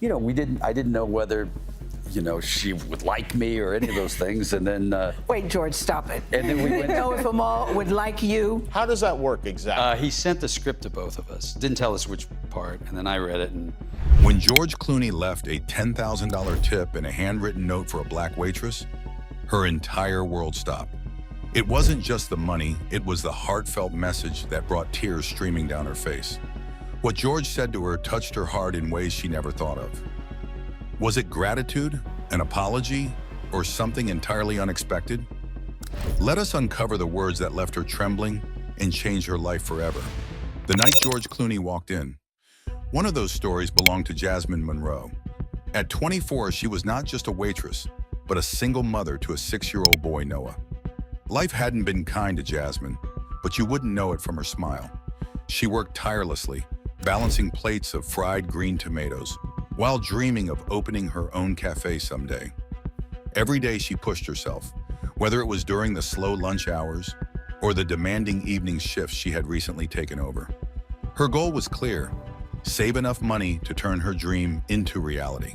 I didn't know whether, she would like me or any of those things. And then, Wait, George, stop it. and then we You went, didn't know if Amal would like you. How does that work exactly? he sent the script to both of us, didn't tell us which part, and then I read it. And When George Clooney left a $10,000 tip and a handwritten note for a black waitress, her entire world stopped. It wasn't just the money, it was the heartfelt message that brought tears streaming down her face. What George said to her touched her heart in ways she never thought of. Was it gratitude, an apology, or something entirely unexpected? Let us uncover the words that left her trembling and changed her life forever. The night George Clooney walked in. One of those stories belonged to Jasmine Monroe. At 24, she was not just a waitress, but a single mother to a 6-year-old boy, Noah. Life hadn't been kind to Jasmine, but you wouldn't know it from her smile. She worked tirelessly, balancing plates of fried green tomatoes, while dreaming of opening her own cafe someday. Every day she pushed herself, whether it was during the slow lunch hours or the demanding evening shifts she had recently taken over. Her goal was clear: save enough money to turn her dream into reality.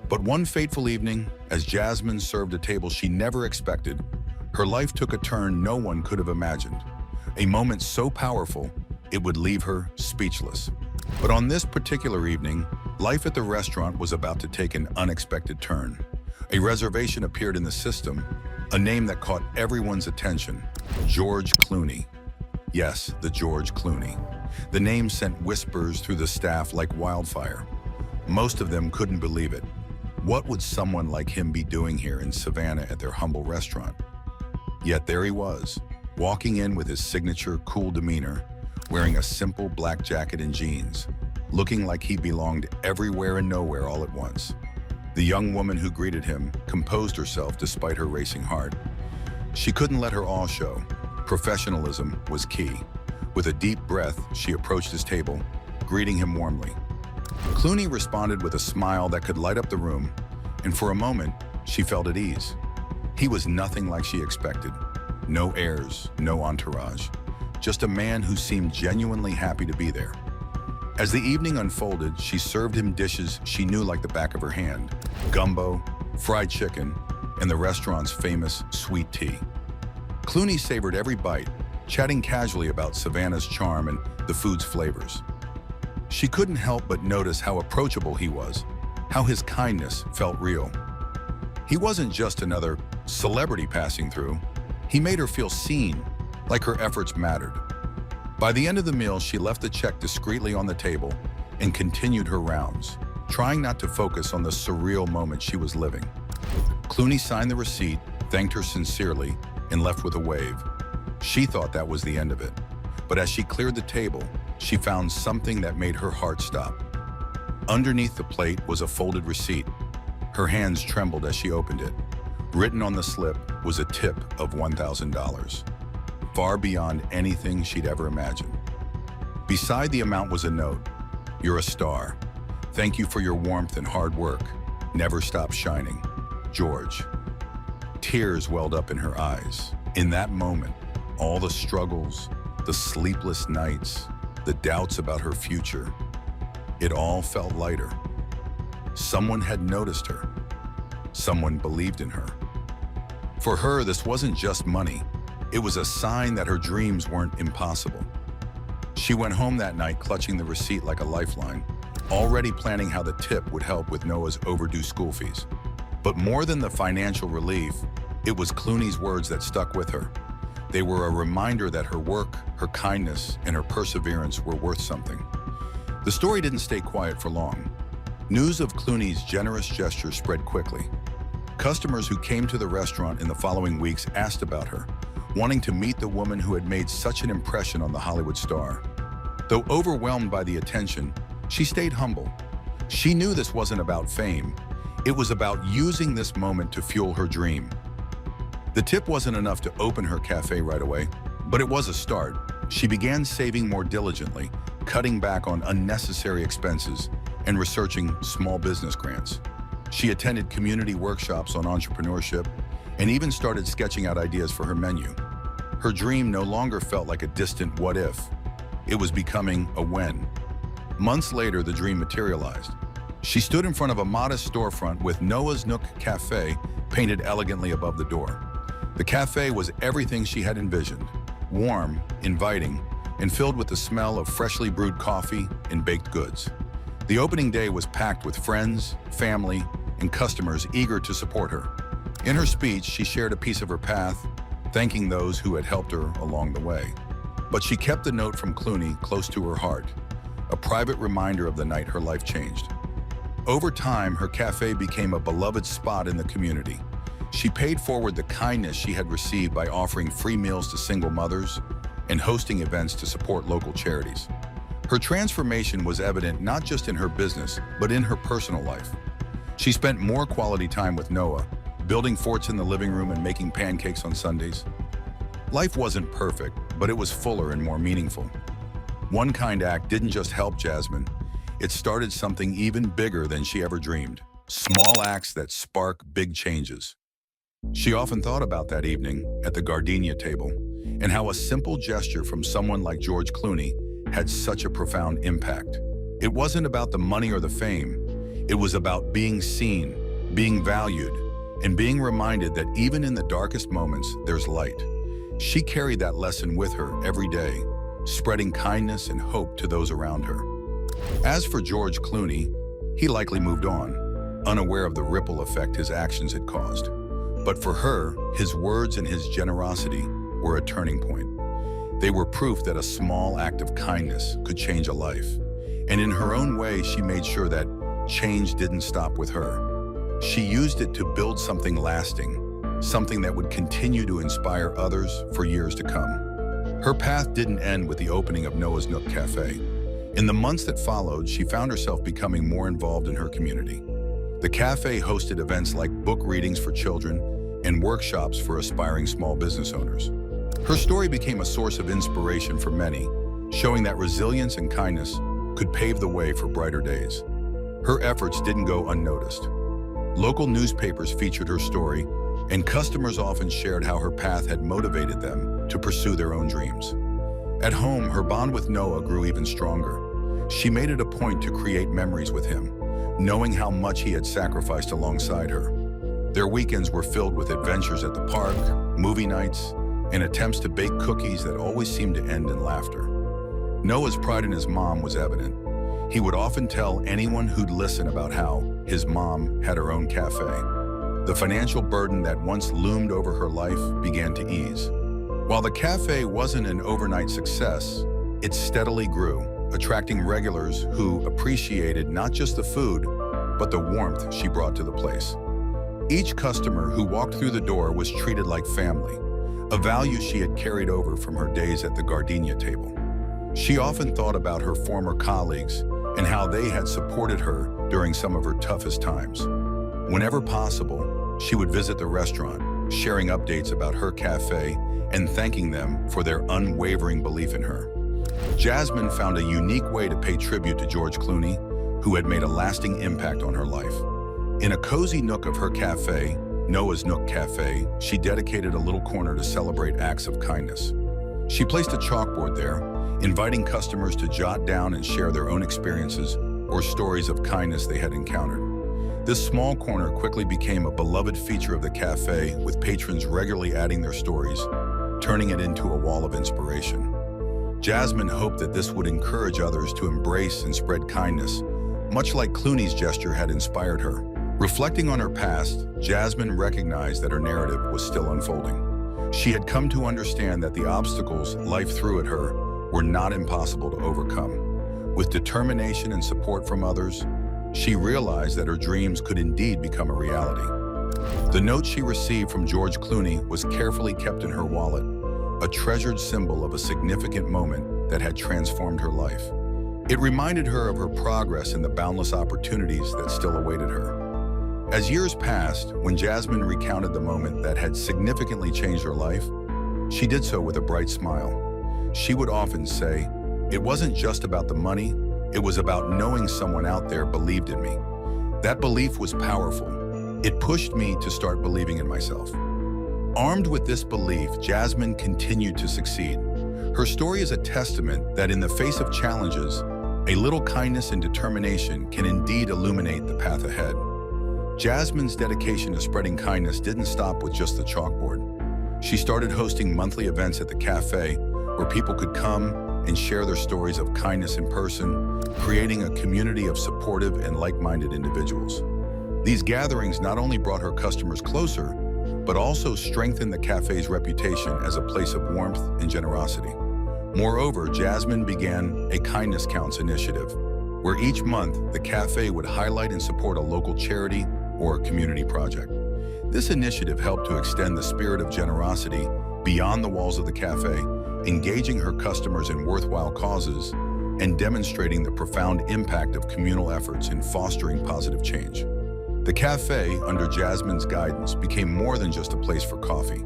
But one fateful evening, as Jasmine served a table she never expected, her life took a turn no one could have imagined. A moment so powerful, it would leave her speechless. But on this particular evening, life at the restaurant was about to take an unexpected turn. A reservation appeared in the system, a name that caught everyone's attention: George Clooney. Yes, the George Clooney. The name sent whispers through the staff like wildfire. Most of them couldn't believe it. What would someone like him be doing here in Savannah at their humble restaurant? Yet there he was, walking in with his signature cool demeanor, wearing a simple black jacket and jeans, looking like he belonged everywhere and nowhere all at once. The young woman who greeted him composed herself despite her racing heart. She couldn't let her awe show. Professionalism was key. With a deep breath, she approached his table, greeting him warmly. Clooney responded with a smile that could light up the room, and for a moment, she felt at ease. He was nothing like she expected. No airs, no entourage. Just a man who seemed genuinely happy to be there. As the evening unfolded, she served him dishes she knew like the back of her hand: gumbo, fried chicken, and the restaurant's famous sweet tea. Clooney savored every bite, chatting casually about Savannah's charm and the food's flavors. She couldn't help but notice how approachable he was, how his kindness felt real. He wasn't just another celebrity passing through. He made her feel seen, like her efforts mattered. By the end of the meal, she left the check discreetly on the table and continued her rounds, trying not to focus on the surreal moment she was living. Clooney signed the receipt, thanked her sincerely, and left with a wave. She thought that was the end of it. But as she cleared the table, she found something that made her heart stop. Underneath the plate was a folded receipt. Her hands trembled as she opened it. Written on the slip was a tip of $1,000, far beyond anything she'd ever imagined. Beside the amount was a note: "You're a star. Thank you for your warmth and hard work. Never stop shining. George." Tears welled up in her eyes. In that moment, all the struggles, the sleepless nights, the doubts about her future, it all felt lighter. Someone had noticed her. Someone believed in her. For her, this wasn't just money. It was a sign that her dreams weren't impossible. She went home that night clutching the receipt like a lifeline, already planning how the tip would help with Noah's overdue school fees. But more than the financial relief, it was Clooney's words that stuck with her. They were a reminder that her work, her kindness, and her perseverance were worth something. The story didn't stay quiet for long. News of Clooney's generous gesture spread quickly. Customers who came to the restaurant in the following weeks asked about her, wanting to meet the woman who had made such an impression on the Hollywood star. Though overwhelmed by the attention, she stayed humble. She knew this wasn't about fame. It was about using this moment to fuel her dream. The tip wasn't enough to open her cafe right away, but it was a start. She began saving more diligently, cutting back on unnecessary expenses, and researching small business grants. She attended community workshops on entrepreneurship and even started sketching out ideas for her menu. Her dream no longer felt like a distant what if. It was becoming a when. Months later, the dream materialized. She stood in front of a modest storefront with Noah's Nook Cafe painted elegantly above the door. The cafe was everything she had envisioned: warm, inviting, and filled with the smell of freshly brewed coffee and baked goods. The opening day was packed with friends, family, and customers eager to support her. In her speech, she shared a piece of her path, thanking those who had helped her along the way. But she kept a note from Clooney close to her heart, a private reminder of the night her life changed. Over time, her cafe became a beloved spot in the community. She paid forward the kindness she had received by offering free meals to single mothers and hosting events to support local charities. Her transformation was evident not just in her business, but in her personal life. She spent more quality time with Noah, building forts in the living room and making pancakes on Sundays. Life wasn't perfect, but it was fuller and more meaningful. One kind act didn't just help Jasmine, it started something even bigger than she ever dreamed. Small acts that spark big changes. She often thought about that evening at the gardenia table and how a simple gesture from someone like George Clooney had such a profound impact. It wasn't about the money or the fame. It was about being seen, being valued, and being reminded that even in the darkest moments, there's light. She carried that lesson with her every day, spreading kindness and hope to those around her. As for George Clooney, he likely moved on, unaware of the ripple effect his actions had caused. But for her, his words and his generosity were a turning point. They were proof that a small act of kindness could change a life. And in her own way, she made sure that change didn't stop with her. She used it to build something lasting, something that would continue to inspire others for years to come. Her path didn't end with the opening of Noah's Nook Cafe. In the months that followed, she found herself becoming more involved in her community. The cafe hosted events like book readings for children and workshops for aspiring small business owners. Her story became a source of inspiration for many, showing that resilience and kindness could pave the way for brighter days. Her efforts didn't go unnoticed. Local newspapers featured her story, and customers often shared how her path had motivated them to pursue their own dreams. At home, her bond with Noah grew even stronger. She made it a point to create memories with him, knowing how much he had sacrificed alongside her. Their weekends were filled with adventures at the park, movie nights, and attempts to bake cookies that always seemed to end in laughter. Noah's pride in his mom was evident. He would often tell anyone who'd listen about how his mom had her own cafe. The financial burden that once loomed over her life began to ease. While the cafe wasn't an overnight success, it steadily grew, attracting regulars who appreciated not just the food, but the warmth she brought to the place. Each customer who walked through the door was treated like family, a value she had carried over from her days at the gardenia table. She often thought about her former colleagues and how they had supported her during some of her toughest times. Whenever possible, she would visit the restaurant, sharing updates about her cafe and thanking them for their unwavering belief in her. Jasmine found a unique way to pay tribute to George Clooney, who had made a lasting impact on her life. In a cozy nook of her cafe, Noah's Nook Cafe, she dedicated a little corner to celebrate acts of kindness. She placed a chalkboard there, inviting customers to jot down and share their own experiences or stories of kindness they had encountered. This small corner quickly became a beloved feature of the cafe, with patrons regularly adding their stories, turning it into a wall of inspiration. Jasmine hoped that this would encourage others to embrace and spread kindness, much like Clooney's gesture had inspired her. Reflecting on her past, Jasmine recognized that her narrative was still unfolding. She had come to understand that the obstacles life threw at her were not impossible to overcome. With determination and support from others, she realized that her dreams could indeed become a reality. The note she received from George Clooney was carefully kept in her wallet, a treasured symbol of a significant moment that had transformed her life. It reminded her of her progress and the boundless opportunities that still awaited her. As years passed, when Jasmine recounted the moment that had significantly changed her life, she did so with a bright smile. She would often say, "It wasn't just about the money, it was about knowing someone out there believed in me." That belief was powerful. It pushed me to start believing in myself. Armed with this belief, Jasmine continued to succeed. Her story is a testament that in the face of challenges, A little kindness and determination can indeed illuminate the path ahead. Jasmine's dedication to spreading kindness didn't stop with just the chalkboard. She started hosting monthly events at the cafe where people could come and share their stories of kindness in person, creating a community of supportive and like-minded individuals. These gatherings not only brought her customers closer, but also strengthened the cafe's reputation as a place of warmth and generosity. Moreover, Jasmine began a Kindness Counts initiative, where each month the cafe would highlight and support a local charity or community project. This initiative helped to extend the spirit of generosity beyond the walls of the cafe, engaging her customers in worthwhile causes and demonstrating the profound impact of communal efforts in fostering positive change. The cafe, under Jasmine's guidance, became more than just a place for coffee.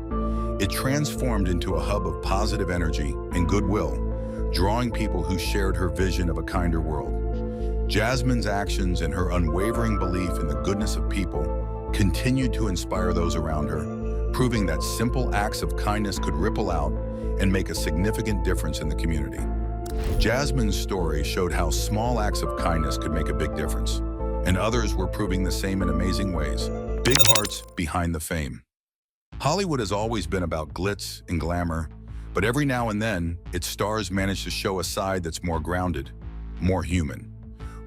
It transformed into a hub of positive energy and goodwill, drawing people who shared her vision of a kinder world. Jasmine's actions and her unwavering belief in the goodness of people continued to inspire those around her, proving that simple acts of kindness could ripple out and make a significant difference in the community. Jasmine's story showed how small acts of kindness could make a big difference, and others were proving the same in amazing ways. Big hearts behind the fame. Hollywood has always been about glitz and glamour, but every now and then, its stars manage to show a side that's more grounded, more human.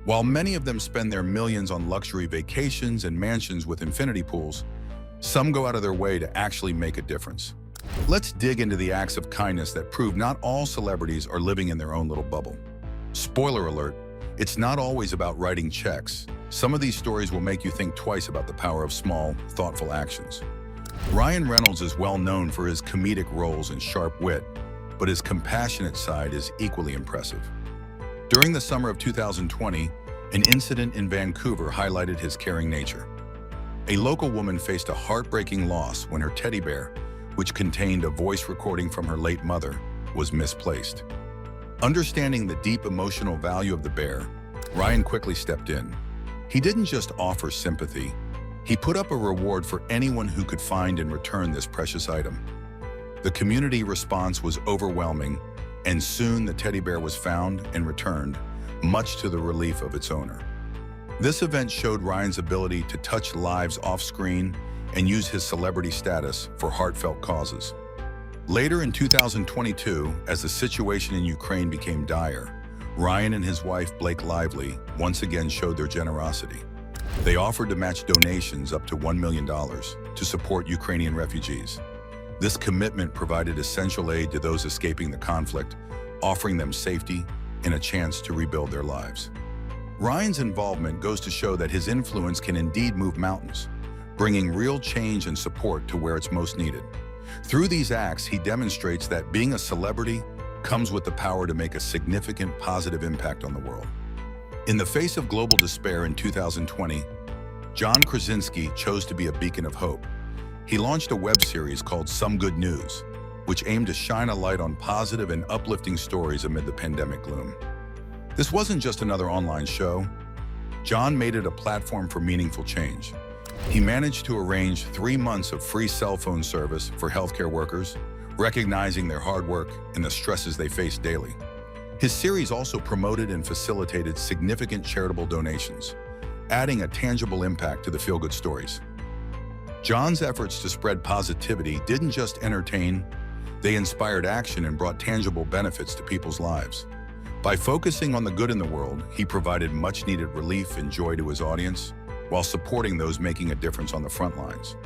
While many of them spend their millions on luxury vacations and mansions with infinity pools, some go out of their way to actually make a difference. Let's dig into the acts of kindness that prove not all celebrities are living in their own little bubble. Spoiler alert, it's not always about writing checks. Some of these stories will make you think twice about the power of small, thoughtful actions. Ryan Reynolds is well known for his comedic roles and sharp wit, but his compassionate side is equally impressive. During the summer of 2020, an incident in Vancouver highlighted his caring nature. A local woman faced a heartbreaking loss when her teddy bear, which contained a voice recording from her late mother, was misplaced. Understanding the deep emotional value of the bear, Ryan quickly stepped in. He didn't just offer sympathy, he put up a reward for anyone who could find and return this precious item. The community response was overwhelming, and soon the teddy bear was found and returned, much to the relief of its owner. This event showed Ryan's ability to touch lives off-screen and use his celebrity status for heartfelt causes. Later in 2022, as the situation in Ukraine became dire, Ryan and his wife, Blake Lively, once again showed their generosity. They offered to match donations up to $1 million to support Ukrainian refugees. This commitment provided essential aid to those escaping the conflict, offering them safety and a chance to rebuild their lives. Ryan's involvement goes to show that his influence can indeed move mountains, bringing real change and support to where it's most needed. Through these acts, he demonstrates that being a celebrity comes with the power to make a significant positive impact on the world. In the face of global despair in 2020, John Krasinski chose to be a beacon of hope. He launched a web series called Some Good News, which aimed to shine a light on positive and uplifting stories amid the pandemic gloom. This wasn't just another online show. John made it a platform for meaningful change. He managed to arrange 3 months of free cell phone service for healthcare workers, recognizing their hard work and the stresses they face daily. His series also promoted and facilitated significant charitable donations, adding a tangible impact to the feel-good stories. John's efforts to spread positivity didn't just entertain, they inspired action and brought tangible benefits to people's lives. By focusing on the good in the world, he provided much-needed relief and joy to his audience, while supporting those making a difference on the front lines.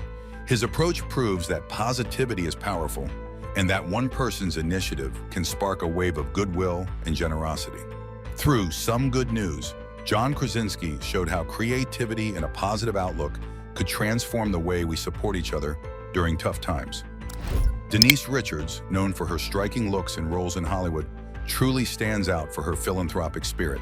His approach proves that positivity is powerful, and that one person's initiative can spark a wave of goodwill and generosity. Through Some Good News, John Krasinski showed how creativity and a positive outlook could transform the way we support each other during tough times. Denise Richards, known for her striking looks and roles in Hollywood, truly stands out for her philanthropic spirit.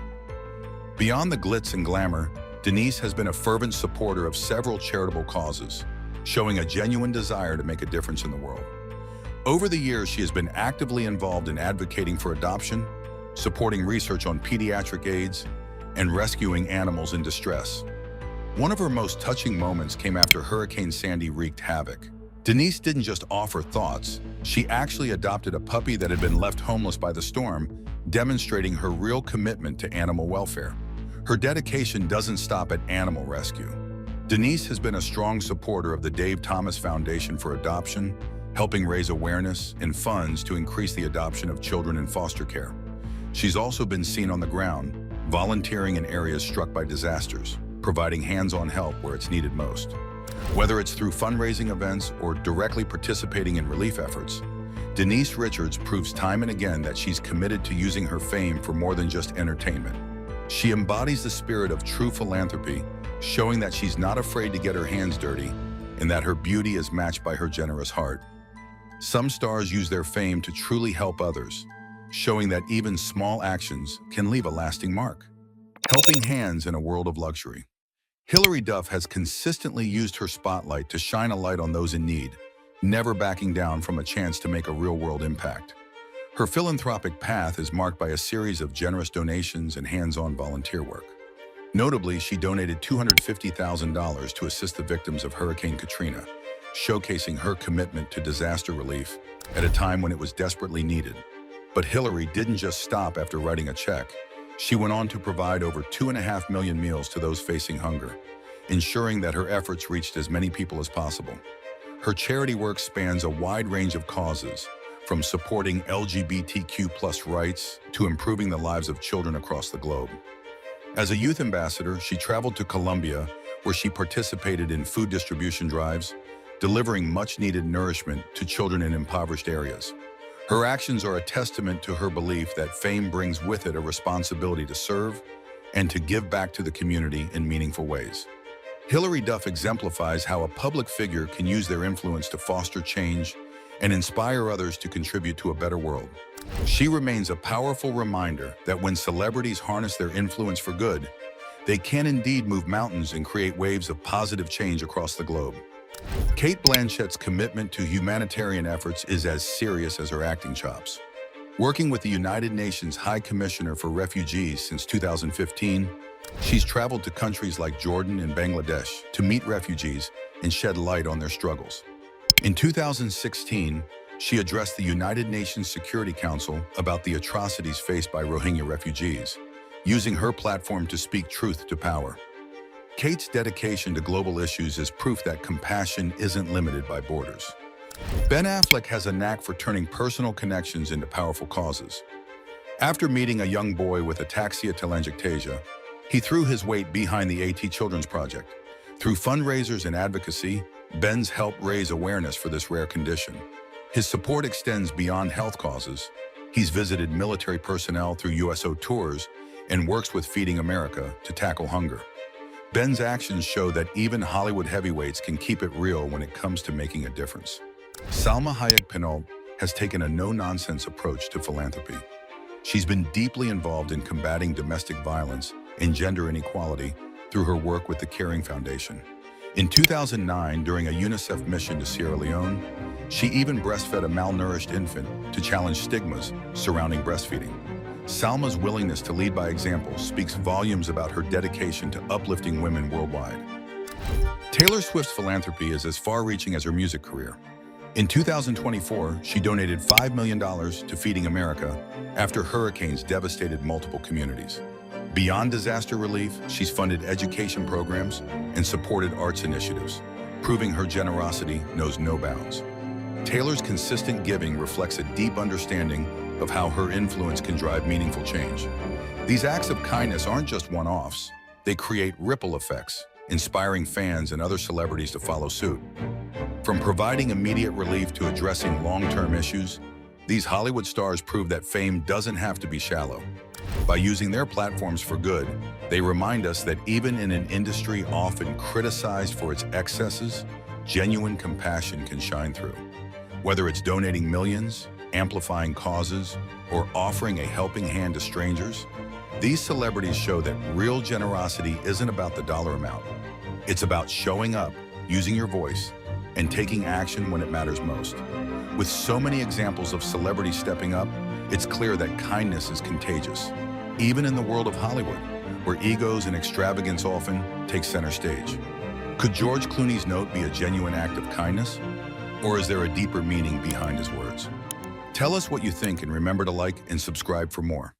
Beyond the glitz and glamour, Denise has been a fervent supporter of several charitable causes, showing a genuine desire to make a difference in the world. Over the years, she has been actively involved in advocating for adoption, supporting research on pediatric AIDS, and rescuing animals in distress. One of her most touching moments came after Hurricane Sandy wreaked havoc, Denise didn't just offer thoughts, she actually adopted a puppy that had been left homeless by the storm, demonstrating her real commitment to animal welfare. Her dedication doesn't stop at animal rescue. Denise has been a strong supporter of the Dave Thomas Foundation for Adoption, helping raise awareness and funds to increase the adoption of children in foster care. She's also been seen on the ground, volunteering in areas struck by disasters, providing hands-on help where it's needed most. Whether it's through fundraising events or directly participating in relief efforts, Denise Richards proves time and again that she's committed to using her fame for more than just entertainment. She embodies the spirit of true philanthropy, showing that she's not afraid to get her hands dirty and that her beauty is matched by her generous heart. Some stars use their fame to truly help others, showing that even small actions can leave a lasting mark. Helping hands in a world of luxury. Hilary Duff has consistently used her spotlight to shine a light on those in need, never backing down from a chance to make a real-world impact. Her philanthropic path is marked by a series of generous donations and hands-on volunteer work. Notably, she donated $250,000 to assist the victims of Hurricane Katrina, showcasing her commitment to disaster relief at a time when it was desperately needed. But Hilary didn't just stop after writing a check. She went on to provide over 2.5 million meals to those facing hunger, ensuring that her efforts reached as many people as possible. Her charity work spans a wide range of causes, from supporting LGBTQ+ rights to improving the lives of children across the globe. As a youth ambassador, she traveled to Colombia, where she participated in food distribution drives, delivering much-needed nourishment to children in impoverished areas. Her actions are a testament to her belief that fame brings with it a responsibility to serve and to give back to the community in meaningful ways. Hilary Duff exemplifies how a public figure can use their influence to foster change and inspire others to contribute to a better world. She remains a powerful reminder that when celebrities harness their influence for good, they can indeed move mountains and create waves of positive change across the globe. Cate Blanchett's commitment to humanitarian efforts is as serious as her acting chops. Working with the United Nations High Commissioner for Refugees since 2015, she's traveled to countries like Jordan and Bangladesh to meet refugees and shed light on their struggles. In 2016, she addressed the United Nations Security Council about the atrocities faced by Rohingya refugees, using her platform to speak truth to power. Cate's dedication to global issues is proof that compassion isn't limited by borders. Ben Affleck has a knack for turning personal connections into powerful causes. After meeting a young boy with ataxia telangiectasia, he threw his weight behind the AT Children's Project. Through fundraisers and advocacy, Ben's helped raise awareness for this rare condition. His support extends beyond health causes. He's visited military personnel through USO tours and works with Feeding America to tackle hunger. Ben's actions show that even Hollywood heavyweights can keep it real when it comes to making a difference. Salma Hayek Pinault has taken a no-nonsense approach to philanthropy. She's been deeply involved in combating domestic violence and gender inequality through her work with the Caring Foundation. In 2009, during a UNICEF mission to Sierra Leone, she even breastfed a malnourished infant to challenge stigmas surrounding breastfeeding. Salma's willingness to lead by example speaks volumes about her dedication to uplifting women worldwide. Taylor Swift's philanthropy is as far-reaching as her music career. In 2024, she donated $5 million to Feeding America after hurricanes devastated multiple communities. Beyond disaster relief, she's funded education programs and supported arts initiatives, proving her generosity knows no bounds. Taylor's consistent giving reflects a deep understanding of how her influence can drive meaningful change. These acts of kindness aren't just one-offs. They create ripple effects, inspiring fans and other celebrities to follow suit. From providing immediate relief to addressing long-term issues, these Hollywood stars prove that fame doesn't have to be shallow. By using their platforms for good, they remind us that even in an industry often criticized for its excesses, genuine compassion can shine through. Whether it's donating millions, amplifying causes, or offering a helping hand to strangers, these celebrities show that real generosity isn't about the dollar amount. It's about showing up, using your voice, and taking action when it matters most. With so many examples of celebrities stepping up, it's clear that kindness is contagious, even in the world of Hollywood, where egos and extravagance often take center stage. Could George Clooney's note be a genuine act of kindness? Or is there a deeper meaning behind his words? Tell us what you think and remember to like and subscribe for more.